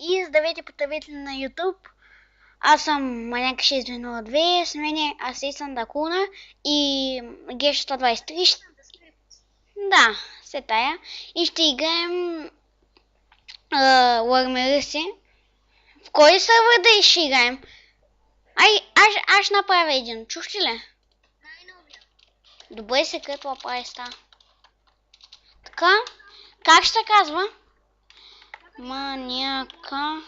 и здравейте потребители на YouTube. Аз съм Маняк 602, с мен Асейсан Дакуна и Геш 123. Да, се тая. И ще играем Лармериси. В кой сервер да ще играем? Аз ще направя един. Чухте ли? Добре, секрет лапай ста. Така, как ще казва? Маняка.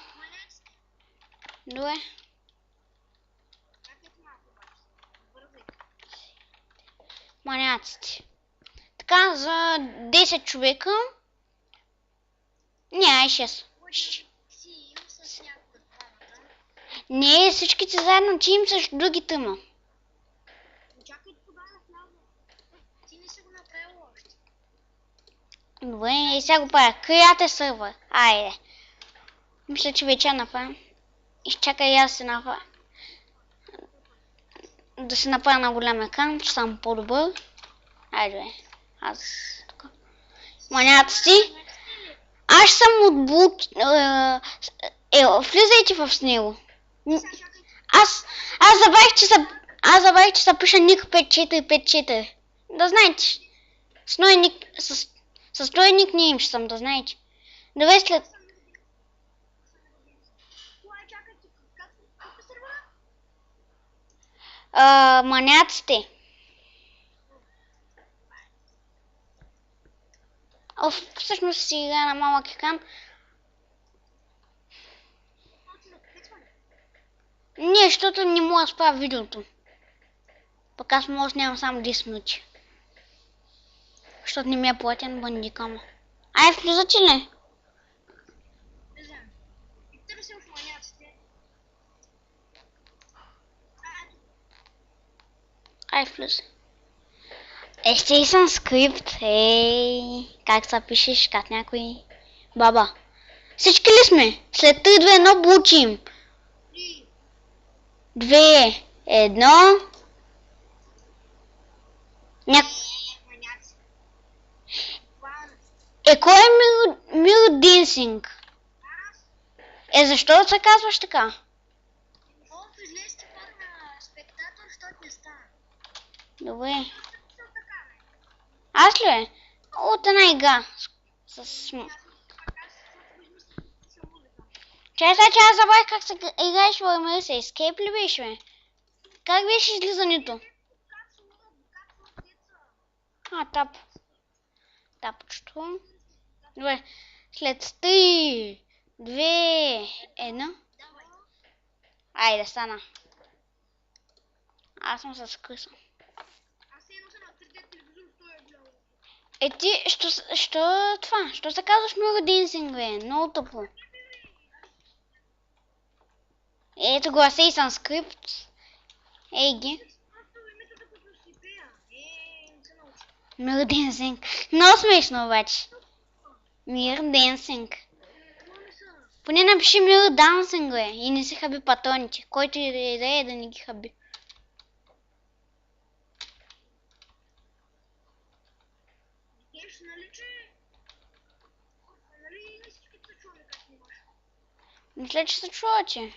Добре. Маняците. Така, за 10 човека. Не, 6. Не, всичките заедно тим срещу други тъма. Добре, и сега го правя. Креате сървър. Айде. Мисля, че вече направя. Изчакай аз се направя. Да се направя на голям екран, че съм по-добър. Айде, аз така. Маняци. Аз съм от блук... влизайте в него. Аз забравих, че се пише ник 5454. Да знаете. С този ник не им ще съм, да знаете. Добре, след... Маняците. Всъщност си играя на малък екран. Не, защото не мога да справя видеото. Пък аз може да нямам само 10 минути. Защото не ми е платен бандикама. Ай, влизате ли? Ай, влиза. Естествен скрипт. Как се пишеш, как някой баба. Всички ли сме? След 3, 2, 1 получим. 2, 1. Кой е Мир Денсинг? Защо се казваш така? Добре. Аз ли? От една игра. Чай аз забравих как се играеш в Лармериси. Escape ли беше, бе? Как беше излизането? Тап. Тапчето. Добре. След 3, 2, 1. Айде, стана. Аз съм с къса. Ти, що това? Що се казваш Мир Денсинг, бе? Много тъпо. Ето го, Асейсан скрипт. Ги. Мир Денсинг. Много смешно обаче. Мир Денсинг. Поне напиши Мир Дансинг, бе. И не си хаби патроните. Който и да е да не ги хаби. Мисля, че се чувате.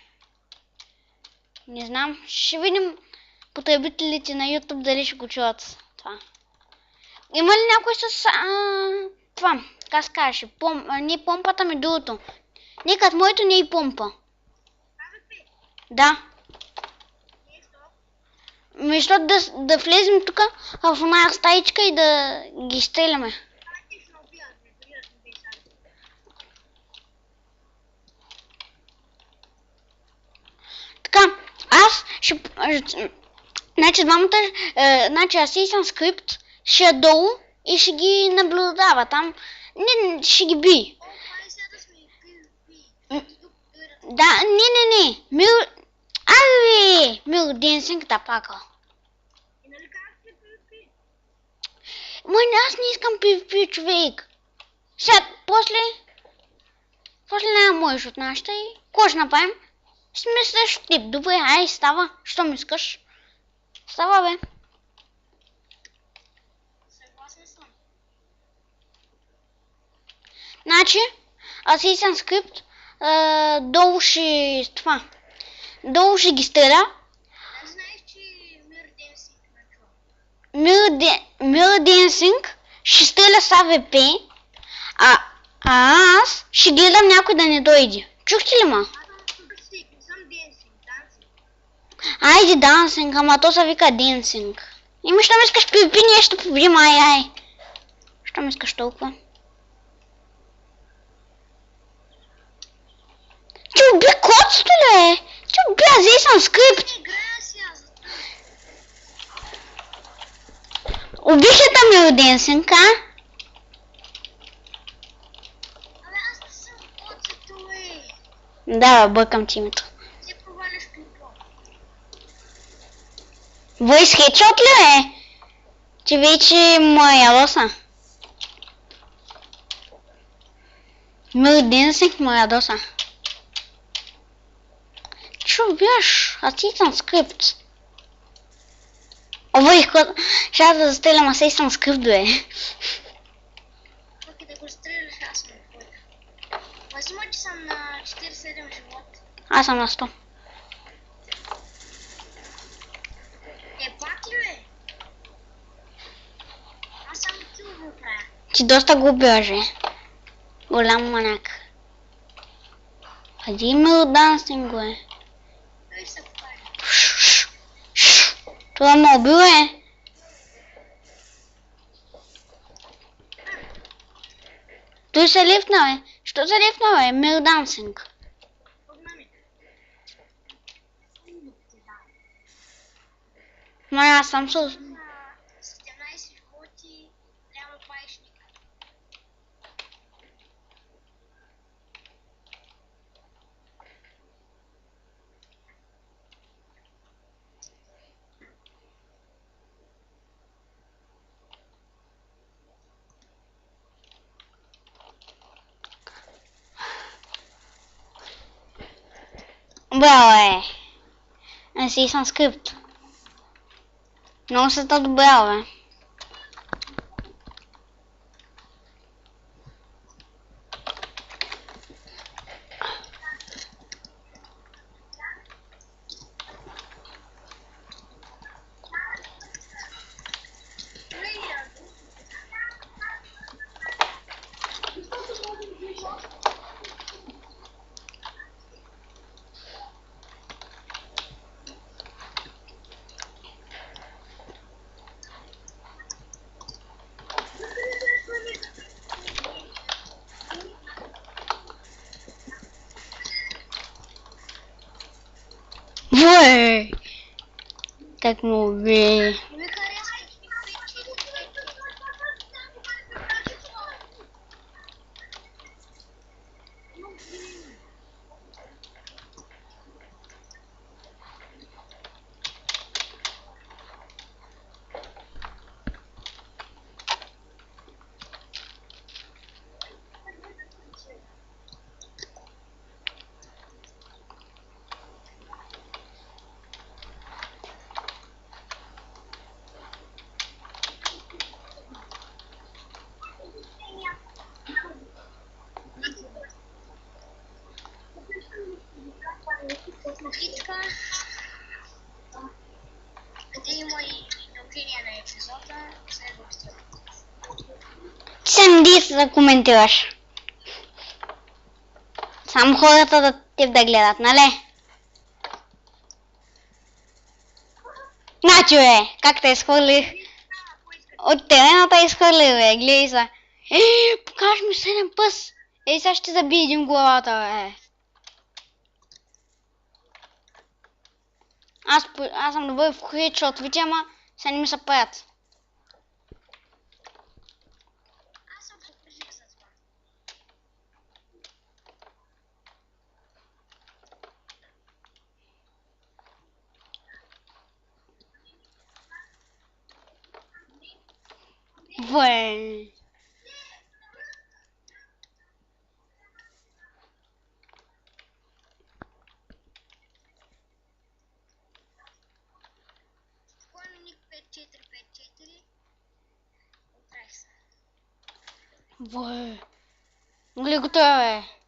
Не знам. Ще видим потребителите на YouTube дали ще го чуват това. Има ли някой с това? Как се казваше? Не помпата ми другото. Некът моето не е помпа. Да. Защото да влезем тук в една стаичка и да ги стреляме. Така, аз ще... Значи двамата... Значи Асейсан скрипт ще е долу и ще ги наблюдава там. Не, ще ги би. Да, не. Мир Денсинг тапака. Аз не искам PvP, човек. Сега, после няма можеш от нашата и... Какво ще направим? Ще ми също тип. Добре, ай, става. Що ми искаш? Става, бе. Значи, Асейсан скрипт долу ще това. Долу ще ги стреля. Аз знаеш, че Mirror Dancing начува. Mirror Dancing ще стреля с АВП, а аз ще гледам някой да не дойде. Чухте ли ма? Аз съм Dancing, не съм Dancing, Dancing. Айде Dancing, ама то се вика Dancing. Ими, щом искаш пипи, ние ще победим, ай. Щом искаш толкова. Ти уби котството ли? Ти уби, аз ей съм скрипт. Не играя сега за това. Убихте ми Dancing, а? Абе, аз не съм коцето, Да, бъркам ти името. Ти проваляш пипо. Voice headshot ли е? Ти вече ма ядоса. Mirror Dancing ма ядоса. Чу бяш? Аз ти съм скрипт. Voice код... Ще да застрелям, аз и съм скрипт, бе. Пък и да го стреляш, аз съм на твоята. Възможно, че съм на 47 живот. Аз съм на 100. Пак ли бе? Аз съм килово правя. Ти доста го бяже. Голям маняк. Къде Mirror Dancing го е? Той се покаже. Това ме убил е. Той се лифна, бе. Що се лифна, бе? Mirror Dancing. Погнали. Ма аз съм с... На 17 животи няма паишника. Браво, е. Аз си съм скрипт. Много се добра, бе. Ой! Как му уби. Не ми харесва. Косметичка. Къде има и изобщение на епизода. Следващия. Сам ди да коментираш. Само хората да те да гледат, нали? Значи, бе, как те изхвърлих? От терената изхвърлих, бе, гледай са. Покаж ми 7 пъс. Сега ще забие един главата, бе. Аз съм добър в хедшотовете, ама сега не ми се правят. Аз съм покажик за това. Бе. Спокойно ник 5454. Оправих се. Бе. Нали готова, бе?